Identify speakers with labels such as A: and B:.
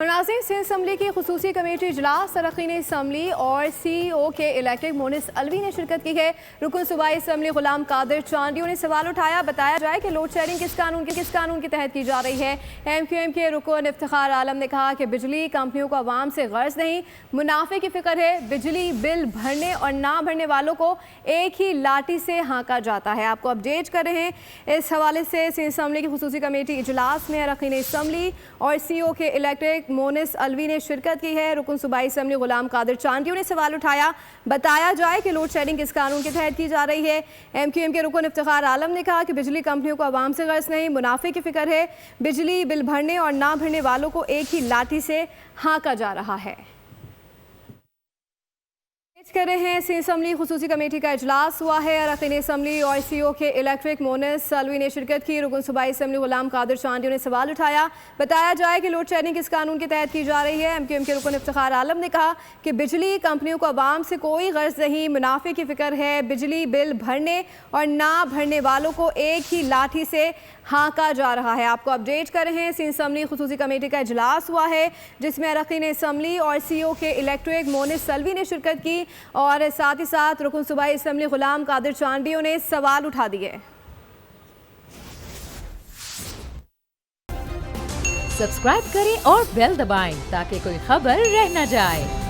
A: नाज़रीन, सिंध असम्बली की खुसूसी कमेटी इजलास अरकान असम्बली और CEO के इलेक्टेड मोनिस अलवी ने शिरकत की है। रुकन सूबाई असम्बली गुलाम कादिर चांडियों ने सवाल उठाया। बताया जाए कि लोड शेडिंग किस कानून के तहत की जा रही है। MQM के रुकन इफ्तिखार आलम ने कहा कि बिजली कंपनियों को आवाम से गर्ज नहीं, मुनाफे की फिक्र है। बिजली बिल भरने और ना भरने वालों को एक ही लाठी से हाँका जाता है। आपको अपडेट कर रहे हैं इस हवाले से। सिंध असम्बली की खुसूसी कमेटी इजलास में अरकान असम्बली और CEO के इलेक्टेड मोनिस अलवी ने शिरकत की है। रुकन सूबाई असम्बली गुलाम कादिर चांडियों ने सवाल उठाया। बताया जाए कि लोड शेडिंग किस कानून के तहत की जा रही है। MQM के रुकन इफ्तिखार आलम ने कहा कि बिजली कंपनियों को आवाम से गर्ज नहीं, मुनाफे की फिक्र है। बिजली बिल भरने और ना भरने वालों को एक ही लाठी से हाँका जा रहा है। कर रहे हैं सिंध असम्बली खुसूसी कमेटी का इजलास हुआ है। अरकान असम्बली और CEO के इलेक्टेड मोनिस अलवी ने शिरकत की। रुकन सूबाई असम्बली गुलाम कादिर चांडियों ने सवाल उठाया। बताया जाए कि लोड शेडिंग किस कानून के तहत की जा रही है। MQM के रुकन इफ्तिखार आलम ने कहा कि बिजली कंपनियों को आवाम से कोई गर्ज नहीं, मुनाफे की फिक्र है। बिजली बिल भरने और ना भरने वालों को एक ही लाठी से हाँका जा रहा है। आपको अपडेट कर रहे हैं सिंध असम्बली खुसूसी कमेटी का इजलास हुआ है, जिसमें अरकान असम्बली और CEO के इलेक्टेड मोनिस अलवी ने शिरकत की और साथ ही साथ रुकन सूबाई असम्बली गुलाम कादिर चांडियों ने सवाल उठा दिए।
B: सब्सक्राइब करें और बेल दबाएं ताकि कोई खबर रह न जाए।